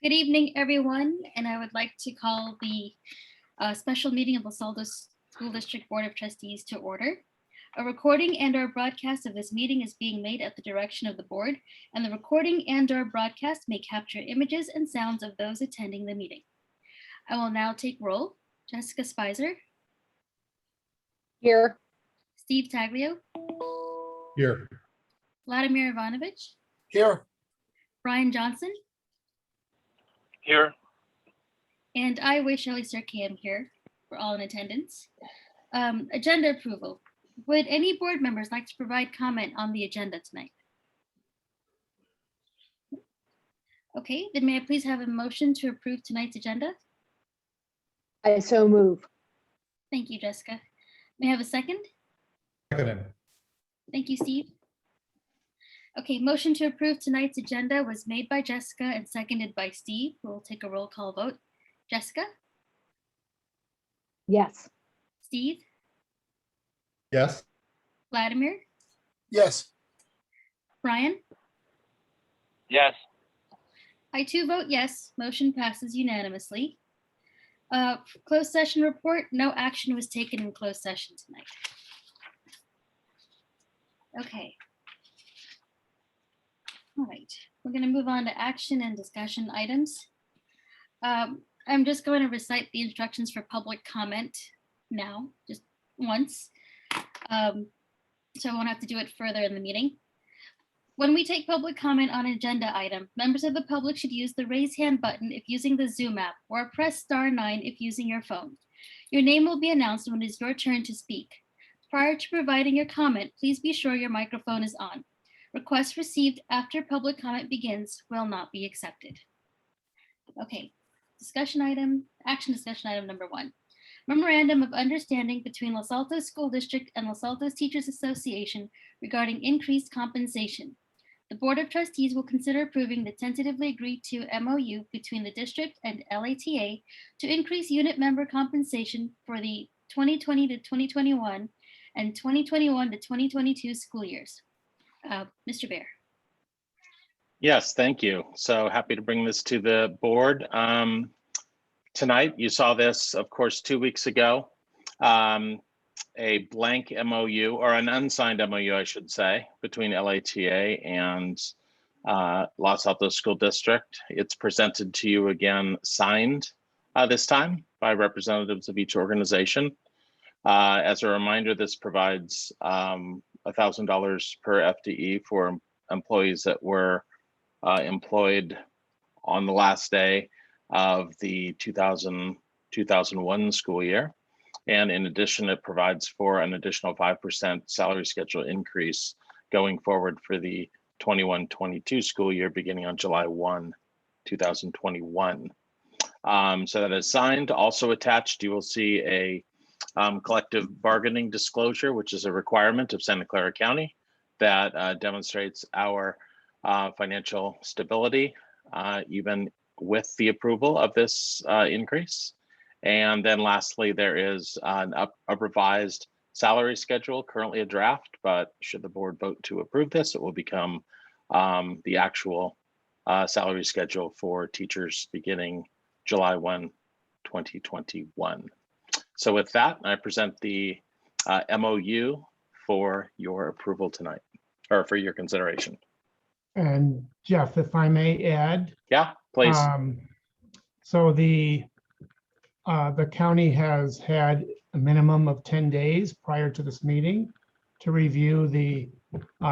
Good evening, everyone, and I would like to call the special meeting of Los Altos School District Board of Trustees to order. A recording and/or broadcast of this meeting is being made at the direction of the board, and the recording and/or broadcast may capture images and sounds of those attending the meeting. I will now take roll. Jessica Spicer, Here. Steve Taglio, Here. Vladimir Ivanovich, Here. Brian Johnson, Here. and I, Shelley Sirke, am here. We're all in attendance. Agenda approval. Would any board members like to provide comment on the agenda tonight? Okay, then may I please have a motion to approve tonight's agenda? I so move. Thank you, Jessica. May I have a second? Seconded. Thank you, Steve. Okay, motion to approve tonight's agenda was made by Jessica and seconded by Steve. We'll take a roll call vote. Jessica? Yes. Steve? Yes. Vladimir? Yes. Brian? Yes. I too vote yes. Motion passes unanimously. Closed session report. No action was taken in closed session tonight. Okay. All right, we're going to move on to action and discussion items. I'm just going to recite the instructions for public comment now, just once. So I won't have to do it further in the meeting. When we take public comment on an agenda item, members of the public should use the raise hand button if using the Zoom app, or press *9 if using your phone. Your name will be announced when it is your turn to speak. Prior to providing your comment, please be sure your microphone is on. Requests received after public comment begins will not be accepted. Okay, action discussion item number 1. Memorandum of Understanding between Los Altos School District and Los Altos Teachers Association regarding increased compensation. The Board of Trustees will consider approving the tentatively agreed to MOU between the district and LATA to increase unit member compensation for the 2020 to 2021 and 2021 to 2022 school years. Mr. Bear. Yes, thank you. So happy to bring this to the board. Tonight, you saw this, of course, 2 weeks ago. A blank MOU, or an unsigned MOU, I should say, between LATA and Los Altos School District. It's presented to you again, signed this time by representatives of each organization. As a reminder, this provides $1,000 per FTE for employees that were employed on the last day of the 2000-2001 school year. And in addition, it provides for an additional 5% salary schedule increase going forward for the 21-22 school year beginning on July 1, 2021. So that is signed. Also attached, you will see a collective bargaining disclosure, which is a requirement of Santa Clara County that demonstrates our financial stability, even with the approval of this increase. And then lastly, there is a revised salary schedule, currently a draft, but should the board vote to approve this, it will become the actual salary schedule for teachers beginning July 1, 2021. So with that, I present the MOU for your approval tonight, or for your consideration. And Jeff, if I may add. Yeah, please. So the county has had a minimum of 10 days prior to this meeting to review the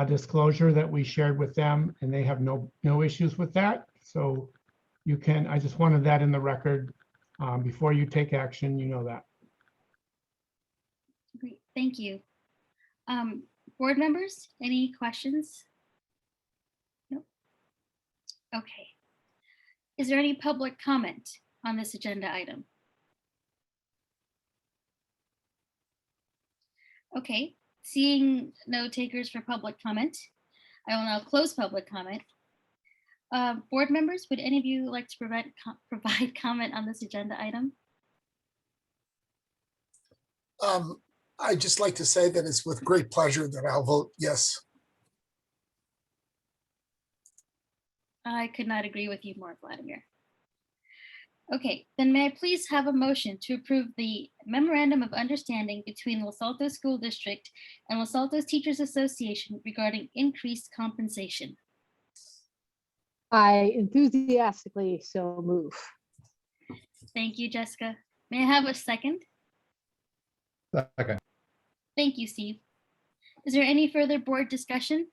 disclosure that we shared with them, and they have no issues with that. So you can, I just wanted that in the record before you take action, you know that. Great, thank you. Board members, any questions? No. Okay. Is there any public comment on this agenda item? Okay, seeing no takers for public comment, I will now close public comment. Board members, would any of you like to provide comment on this agenda item? I'd just like to say that it's with great pleasure that I'll vote yes. I could not agree with you more, Vladimir. Okay, then may I please have a motion to approve the memorandum of understanding between Los Altos School District and Los Altos Teachers Association regarding increased compensation? I enthusiastically so move. Thank you, Jessica. May I have a second? Second. Thank you, Steve. Is there any further board discussion?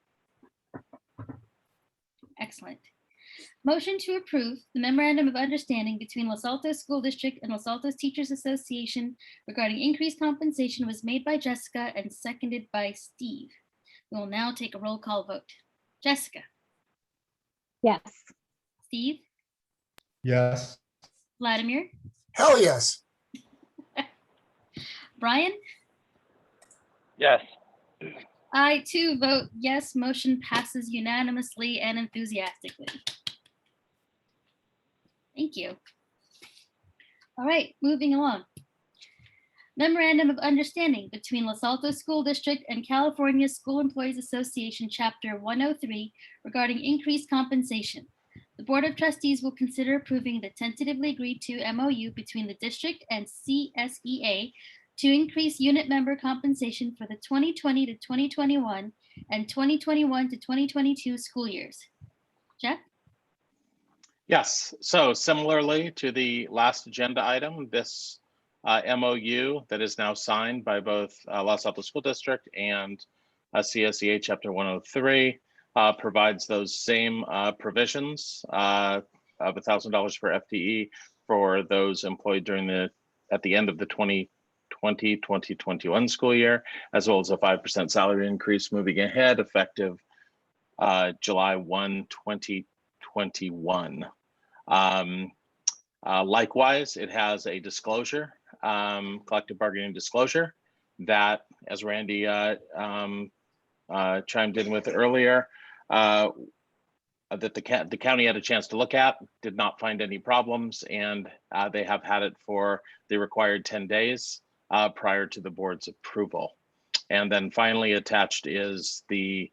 Excellent. Motion to approve the memorandum of understanding between Los Altos School District and Los Altos Teachers Association regarding increased compensation was made by Jessica and seconded by Steve. We will now take a roll call vote. Jessica, Yes. Steve, Yes. Vladimir, Hell, yes. Brian? Yes. I too vote yes. Motion passes unanimously and enthusiastically. Thank you. All right, moving along. Memorandum of Understanding between Los Altos School District and California School Employees Association, Chapter 103, regarding increased compensation. The Board of Trustees will consider approving the tentatively agreed to MOU between the district and CSEA to increase unit member compensation for the 2020 to 2021 and 2021 to 2022 school years. Jeff? Yes, so similarly to the last agenda item, this MOU that is now signed by both Los Altos School District and CSEA Chapter 103 provides those same provisions of $1,000 per FTE for those employed during at the end of the 2020-2021 school year, as well as a 5% salary increase moving ahead effective July 1, 2021. Likewise, it has a disclosure, collective bargaining disclosure that, as Randy chimed in with earlier, that the county had a chance to look at, did not find any problems, and they have had it for the required 10 days prior to the board's approval. And then finally attached is the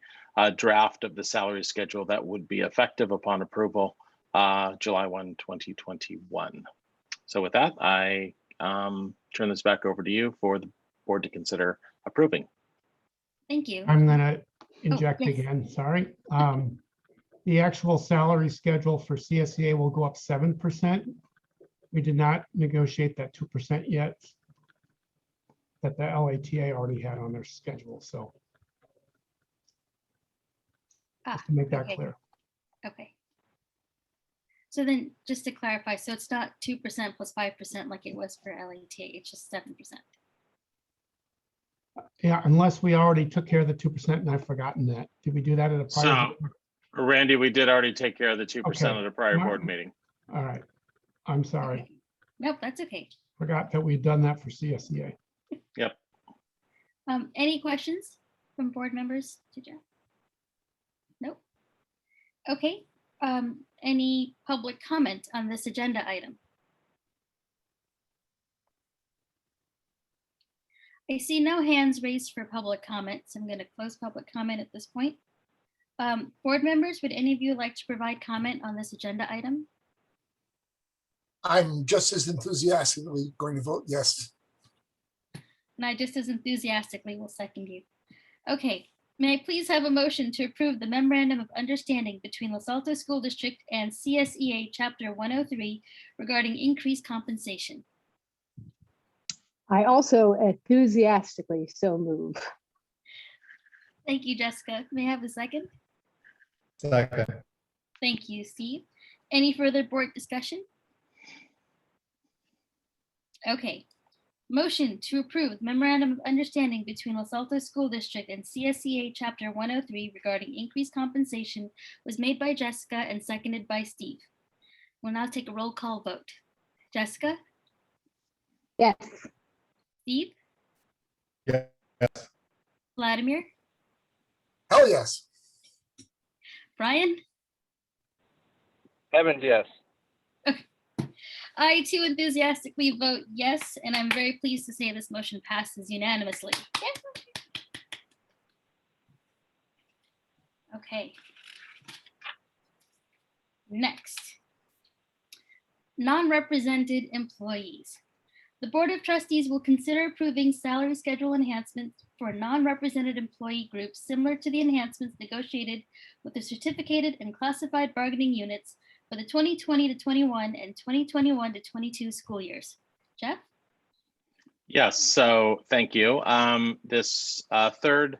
draft of the salary schedule that would be effective upon approval July 1, 2021. So with that, I turn this back over to you for the board to consider approving. Thank you. I'm gonna inject yes. again, sorry. The actual salary schedule for CSEA will go up 7%. We did not negotiate that 2% yet that the LATA already had on their schedule, so just to make that okay. clear. Okay. So then, just to clarify, so it's not 2% plus 5% like it was for LATA, it's just 7%. Yeah, unless we already took care of the 2% and I've forgotten that. Did we do that at a prior? So, Randy, we did already take care of the 2% Okay. at a prior Well, board meeting. All right. I'm sorry. Okay. Nope, that's okay. Forgot that we'd done that for CSEA. Yep. Any questions from board members to Jeff? Nope. Okay. Any public comment on this agenda item? I see no hands raised for public comment, so I'm going to close public comment at this point. Board members, would any of you like to provide comment on this agenda item? I'm just as enthusiastically going to vote yes. And I just as enthusiastically will second you. Okay, may I please have a motion to approve the memorandum of understanding between Los Altos School District and CSEA Chapter 103 regarding increased compensation? I also enthusiastically so move. Thank you, Jessica. May I have a second? Second. Thank you, Steve. Any further board discussion? Okay. Motion to approve memorandum of understanding between Los Altos School District and CSEA Chapter 103 regarding increased compensation was made by Jessica and seconded by Steve. We'll now take a roll call vote. Jessica, Yes. Steve, Yes. Vladimir, Hell, yes. Brian? Evans, yes. I too enthusiastically vote yes, and I'm very pleased to say this motion passes unanimously. Okay. Next. non-represented employees. The Board of Trustees will consider approving salary schedule enhancements for non-represented employee groups similar to the enhancements negotiated with the certificated and classified bargaining units for the 2020 to 21 and 2021 to 22 school years. Jeff? Yes, so thank you. This third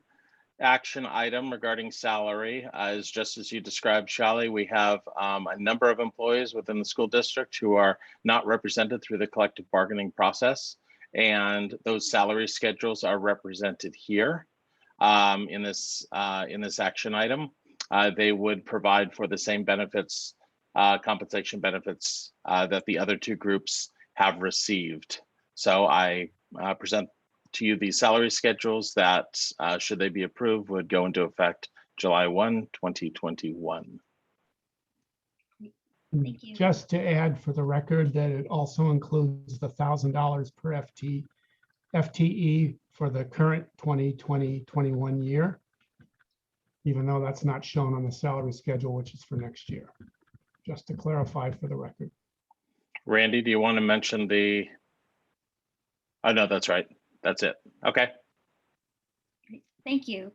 action item regarding salary is just as you described, Shali. We have a number of employees within the school district who are not represented through the collective bargaining process, and those salary schedules are represented here in this action item. They would provide for the same benefits, compensation benefits that the other two groups have received. So I present to you these salary schedules that, should they be approved, would go into effect July 1, 2021. Thank you. Just to add for the record that it also includes the $1,000 per FTE for the current 2020-21 year, even though that's not shown on the salary schedule, which is for next year. Just to clarify for the record. Randy, do you want to mention the? Oh, no, that's right. That's it. Okay. Thank you.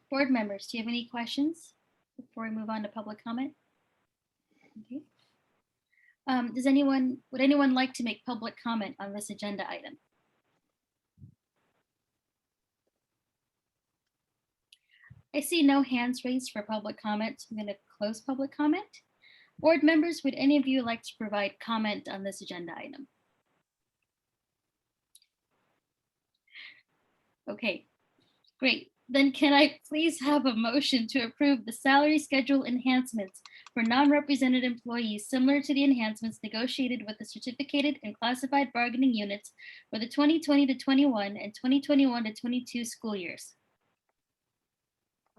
Board members, do you have any questions before we move on to public comment? Okay. Would anyone like to make public comment on this agenda item? I see no hands raised for public comment. So I'm going to close public comment. Board members, would any of you like to provide comment on this agenda item? Okay, great. Then can I please have a motion to approve the salary schedule enhancements for non-represented employees similar to the enhancements negotiated with the certificated and classified bargaining units for the 2020 to 21 and 2021 to 22 school years?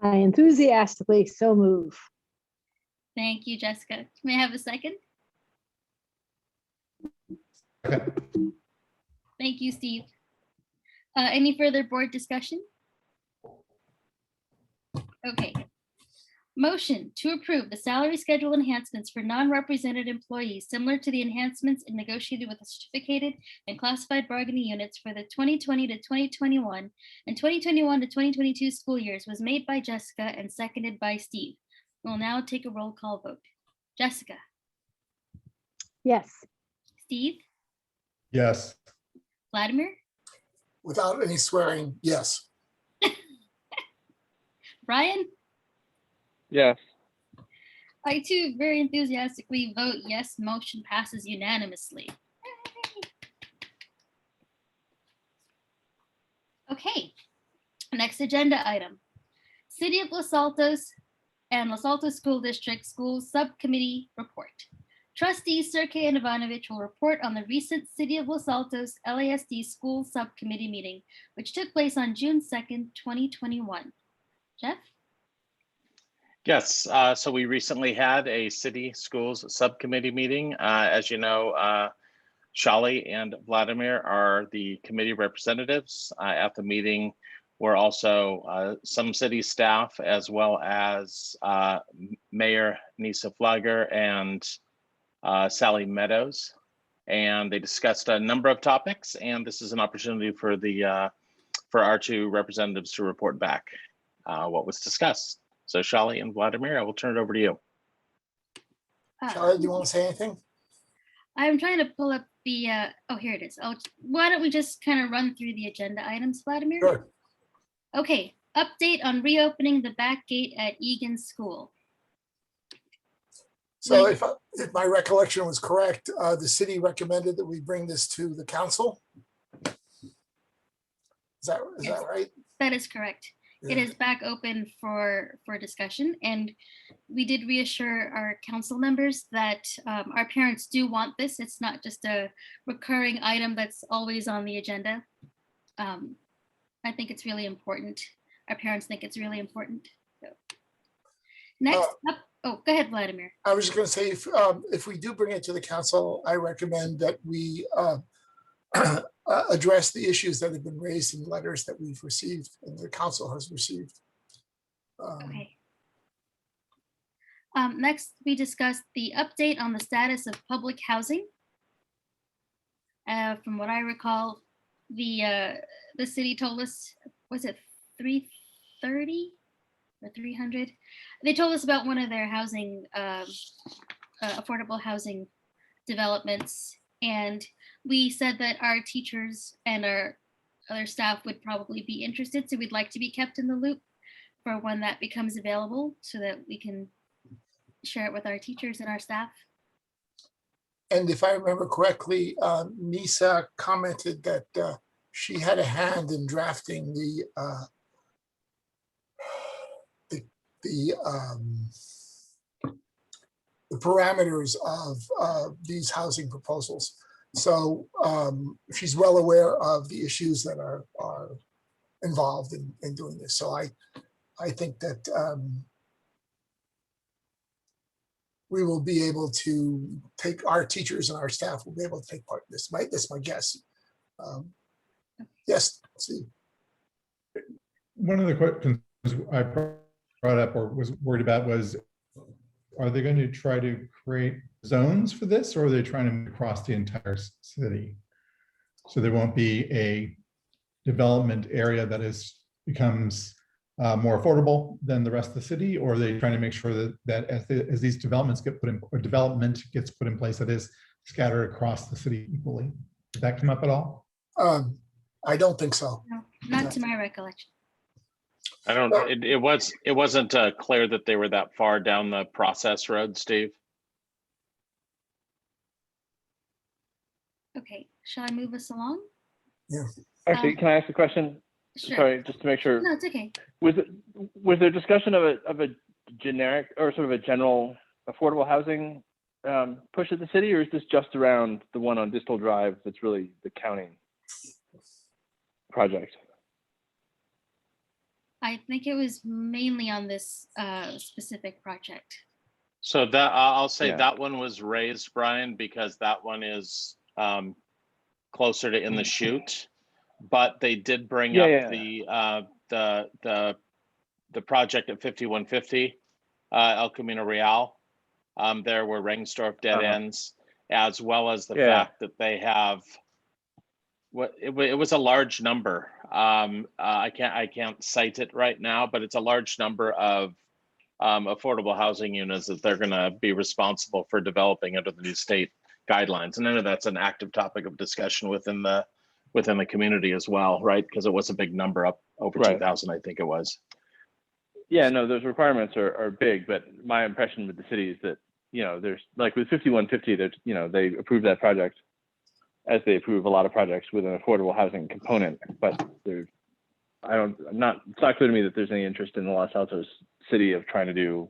I enthusiastically so move. Thank you, Jessica. May I have a second? Second. Thank you, Steve. Any further board discussion? Okay. Motion to approve the salary schedule enhancements for non-represented employees similar to the enhancements negotiated with the certificated and classified bargaining units for the 2020 to 2021 and 2021 to 2022 school years was made by Jessica and seconded by Steve. We'll now take a roll call vote. Jessica, Yes. Steve, Yes. Vladimir, Without any swearing, yes. Brian? Yes. I too very enthusiastically vote yes, motion passes unanimously. Okay, next agenda item. City of Los Altos and Los Altos School District Schools Subcommittee Report. Trustees Sergey and Ivanovich will report on the recent City of Los Altos LASD School Subcommittee meeting, which took place on June 2nd, 2021. Jeff? Yes, so we recently had a city schools subcommittee meeting. As you know, Shali and Vladimir are the committee representatives. At the meeting were also some city staff, as well as Mayor Nisa Flagger and Sally Meadows. And they discussed a number of topics, and this is an opportunity for our two representatives to report back what was discussed. So Shali and Vladimir, I will turn it over to you. Charlie, do you want to say anything? I'm trying to pull up the, oh, here it is. Oh, why don't we just kind of run through the agenda items, Vladimir? Sure. Okay, update on reopening the back gate at Egan School. So if my recollection was correct, the city recommended that we bring this to the council. Is that right? That is correct. It Yeah. is back open for discussion, and we did reassure our council members that our parents do want this. It's not just a recurring item that's always on the agenda. I think it's really important. Our parents think it's really important. So. Next up, oh, go ahead, Vladimir. I was just going to say, if we do bring it to the council, I recommend that we address the issues that have been raised in letters that we've received and the council has received. Okay. Next, we discussed the update on the status of public housing. From what I recall, the city told us, was it 330 or 300? They told us about one of their housing, affordable housing developments, and we said that our teachers and our other staff would probably be interested, so we'd like to be kept in the loop for when that becomes available so that we can share it with our teachers and our staff. And if I remember correctly, Nisa commented that she had a hand in drafting the parameters of these housing proposals. So she's well aware of the issues that are involved in doing this. So I think that we will be able to take, our teachers and our staff will be able to take part in this. That's my guess. Yes, Steve. One of the questions I brought up or was worried about was, are they going to try to create zones for this, or are they trying to move across the entire city? So there won't be a development area that becomes more affordable than the rest of the city, or are they trying to make sure that as these developments get put in, or development gets put in place, that is scattered across the city equally? Did that come up at all? I don't think so. No, not to my recollection. I don't, it wasn't clear that they were that far down the process road, Steve. Okay, shall I move us along? Actually, can I ask a question? Sure. Sorry, just to make sure. No, it's okay. Was there discussion of a generic or sort of a general affordable housing push at the city, or is this just around the one on Distal Drive that's really the county project? I think it was mainly on this specific project. So that I'll say Yeah. that one was raised, Brian, because that one is closer to in the chute. But they did bring up the project at 5150 El Camino Real. There were Rengstorff dead ends, as well as the fact that they have it was a large number. I can't cite it right now, but it's a large number of affordable housing units that they're going to be responsible for developing under the new state guidelines. And I know that's an active topic of discussion within the community as well, right? Because it was a big number, up over 2,000, I think it was. Yeah, no, those requirements are big, but my impression with the city is that, there's like with 5150, there's, they approved that project as they approve a lot of projects with an affordable housing component, but it's not clear to me that there's any interest in the Los Altos city of trying to do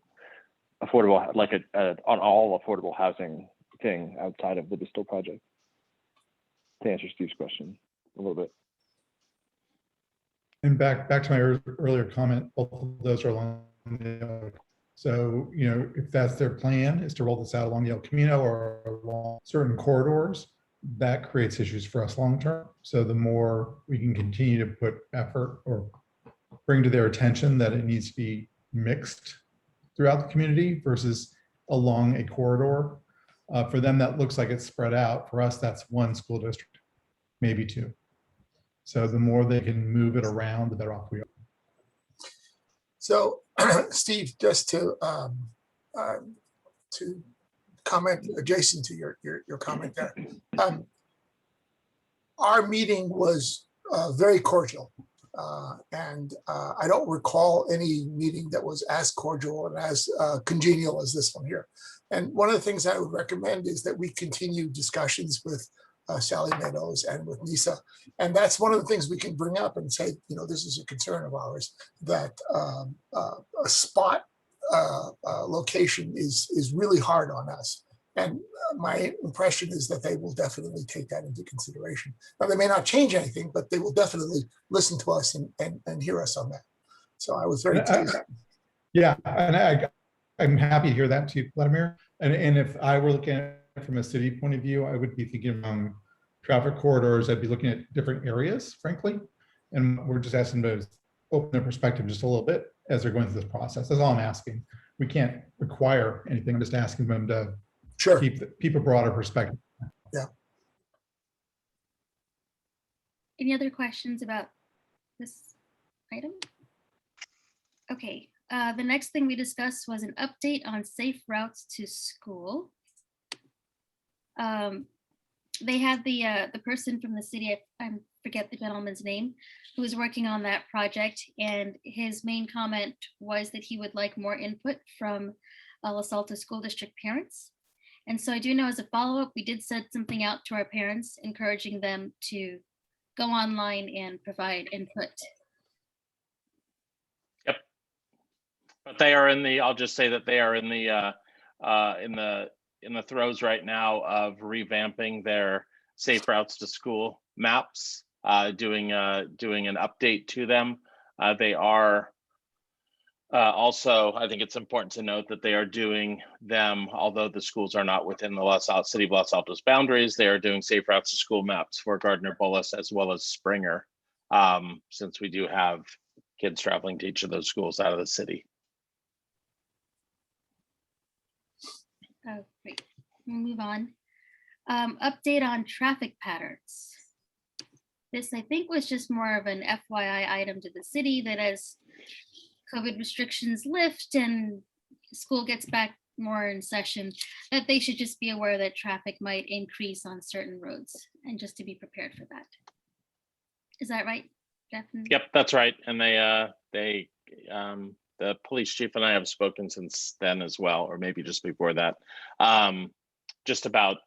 affordable, like an all affordable housing thing outside of the Distal project. To answer Steve's question a little bit. And back to my earlier comment, both of those are along the, so, if that's their plan, is to roll this out along the El Camino or along certain corridors, that creates issues for us long-term. So the more we can continue to put effort or bring to their attention that it needs to be mixed throughout the community versus along a corridor. For them, that looks like it's spread out. For us, that's one school district, maybe two. So the more they can move it around, the better off we are. So, Steve, just to comment adjacent to your comment there, our meeting was very cordial, and I don't recall any meeting that was as cordial and as congenial as this one here. And one of the things I would recommend is that we continue discussions with Sally Meadows and with Nisa. And that's one of the things we can bring up and say, this is a concern of ours, that a spot location is really hard on us. And my impression is that they will definitely take that into consideration. Now, they may not change anything, but they will definitely listen to us and hear us on that. So I was very pleased. Yeah, and I'm happy to hear that too, Vladimir. And if I were looking at it from a city point of view, I would be thinking traffic corridors. I'd be looking at different areas, frankly. And we're just asking them to open their perspective just a little bit as they're going through this process. That's all I'm asking. we can't require anything. I'm just asking them to Sure. keep a broader perspective. Any other questions about this item? Okay, the next thing we discussed was an update on safe routes to school. They had the person from the city, I forget the gentleman's name, who was working on that project, and his main comment was that he would like more input from Los Altos School District parents. And so I do know as a follow-up, we did send something out to our parents, encouraging them to go online and provide input. Yep. But they are in the, I'll just say that they are in the throes right now of revamping their safe routes to school maps, doing an update to them. They are also, I think it's important to note that they are doing them, although the schools are not within the city of Los Altos boundaries, they are doing safe routes to school maps for Gardner Bullis as well as Springer, since we do have kids traveling to each of those schools out of the city. Oh, great. We'll move on. Update on traffic patterns. This, I think, was just more of an FYI item to the city that as COVID restrictions lift and school gets back more in session, that they should just be aware that traffic might increase on certain roads and just to be prepared for that. Is that right, Jeff? Yep, that's right. And the police chief and I have spoken since then as well, or maybe just before that, just about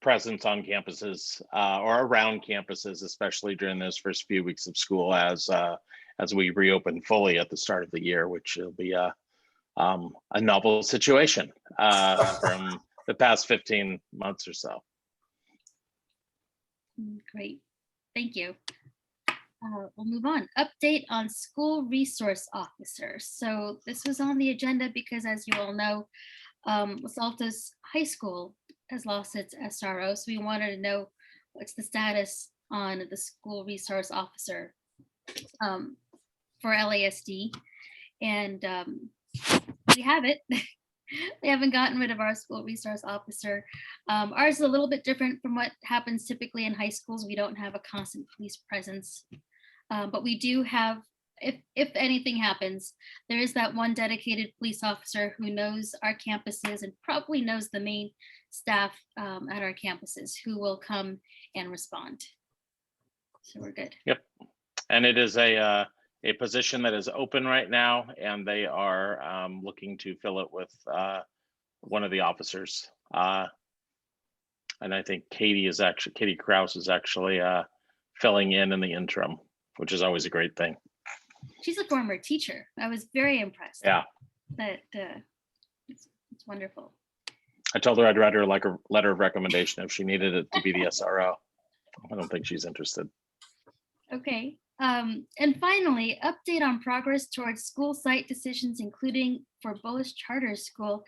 presence on campuses or around campuses, especially during those first few weeks of school as we reopen fully at the start of the year, which will be a novel situation from the past 15 months or so. Great, thank you. We'll move on. Update on school resource officers. So this was on the agenda because, as you all know, Los Altos High School has lost its SRO. So we wanted to know what's the status on the school resource officer for LASD. And we have it. We haven't gotten rid of our school resource officer. Ours is a little bit different from what happens typically in high schools. We don't have a constant police presence. But we do have, if anything happens, there is that one dedicated police officer who knows our campuses and probably knows the main staff at our campuses who will come and respond. So we're good. Yep. And it is a position that is open right now, and they are looking to fill it with one of the officers. And I think Katie Krause is actually filling in the interim, which is always a great thing. She's a former teacher. I was very impressed. Yeah. That it's wonderful. I told her I'd write her like a letter of recommendation if she needed it to be the SRO. I don't think she's interested. Okay. And finally, update on progress towards school site decisions, including for Bullis Charter School.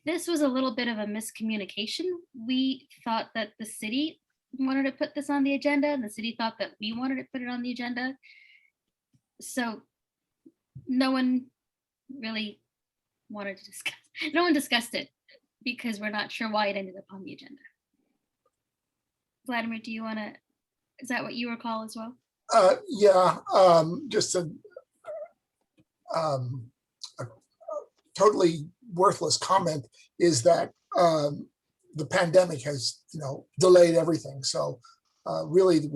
This was a little bit of a miscommunication. We thought that the city wanted to put this on the agenda, and the city thought that we wanted to put it on the agenda. So no one really wanted to discuss, no one discussed it because we're not sure why it ended up on the agenda. Vladimir, do you want to, is that what you recall as well? Yeah, just a totally worthless comment is that the pandemic has, delayed everything. So really, we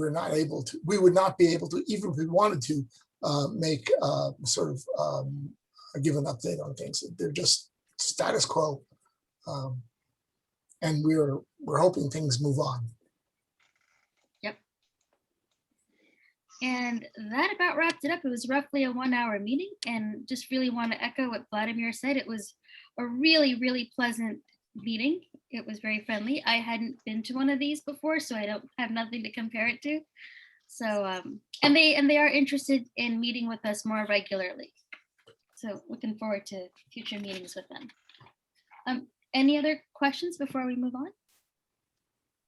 would not be able to, even if we wanted to, make sort of give an update on things. They're just status quo, and we're hoping things move on. And that about wrapped it up. It was roughly a 1-hour meeting, and just really want to echo what Vladimir said. It was a really, really pleasant meeting. It was very friendly. I hadn't been to one of these before, so I don't have nothing to compare it to. So, and they are interested in meeting with us more regularly. So looking forward to future meetings with them. Any other questions before we move on?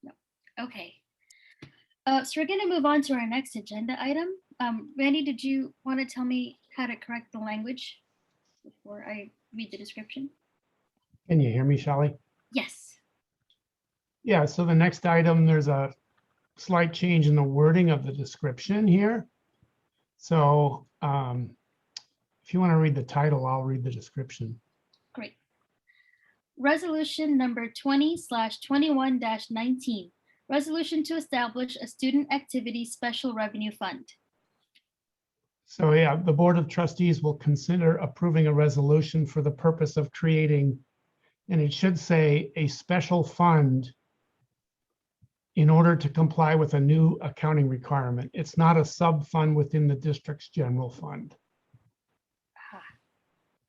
No. Okay. So we're going to move on to our next agenda item. Randy, did you want to tell me how to correct the language before I read the description? Can you hear me, Shelley? Yes. Yeah, so the next item, there's a slight change in the wording of the description here. So if you want to read the title, I'll read the description. Great. Resolution number 20/21-19. Resolution to establish a student activity special revenue fund. So yeah, the Board of Trustees will consider approving a resolution for the purpose of creating, and it should say, a special fund in order to comply with a new accounting requirement. It's not a sub-fund within the district's general fund,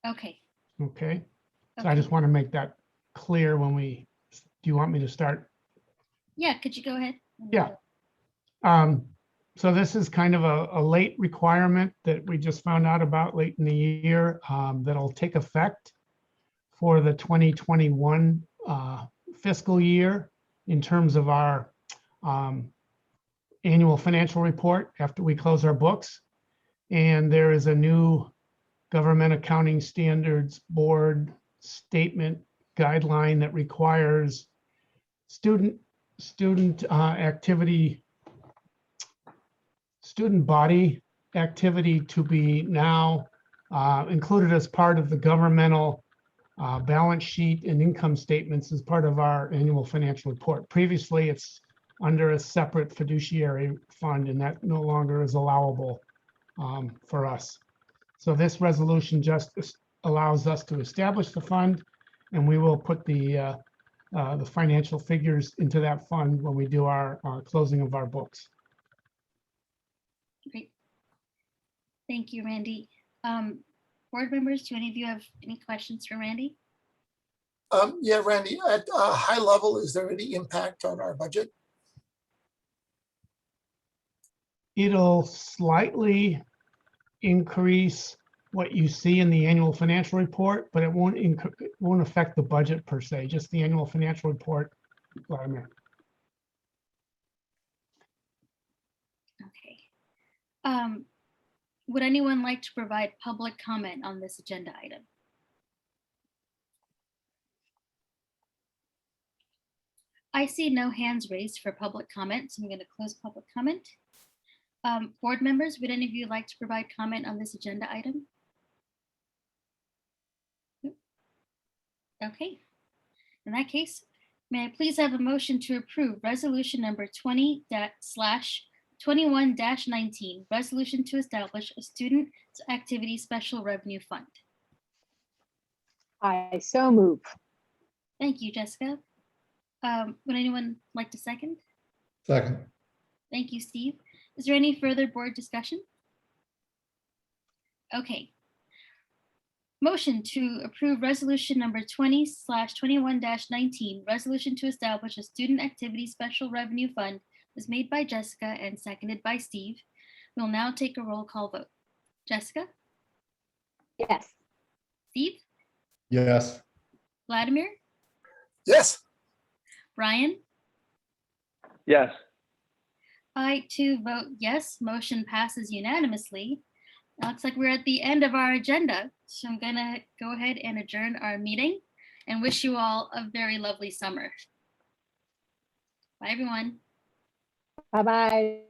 Okay. okay? So I Okay. just want to make that clear when do you want me to start? Yeah, could you go ahead? Yeah. So this is kind of a late requirement that we just found out about late in the year, that'll take effect for the 2021 fiscal year in terms of our annual financial report after we close our books. And there is a new Government Accounting Standards Board statement guideline that requires student body activity to be now included as part of the governmental balance sheet and income statements as part of our annual financial report. Previously, it's under a separate fiduciary fund, and that no longer is allowable for us. So this resolution just allows us to establish the fund, and we will put the financial figures into that fund when we do our closing of our books. Great. Thank you, Randy. Board members, do any of you have any questions for Randy? Yeah, Randy, at a high level, is there any impact on our budget? It'll slightly increase what you see in the annual financial report, but it won't affect the budget per se, just the annual financial report. Vladimir. Okay. Would anyone like to provide public comment on this agenda item? I see no hands raised for public comment, so I'm going to close public comment. Board members, would any of you like to provide comment on this agenda item? Nope. Okay. In that case, may I please have a motion to approve resolution number 20/21-19, resolution to establish a student activity special revenue fund. I so move. Thank you, Jessica. Would anyone like to second? Second. Thank you, Steve. Is there any further board discussion? Okay. Motion to approve resolution number 20/21-19, resolution to establish a student activity special revenue fund was made by Jessica and seconded by Steve. We'll now take a roll call vote. Jessica? Yes. Steve? Yes. Vladimir? Yes. Brian? Yes. I too vote yes. Motion passes unanimously. It looks like we're at the end of our agenda, so I'm gonna go ahead and adjourn our meeting and wish you all a very lovely summer. Bye, everyone. Bye-bye.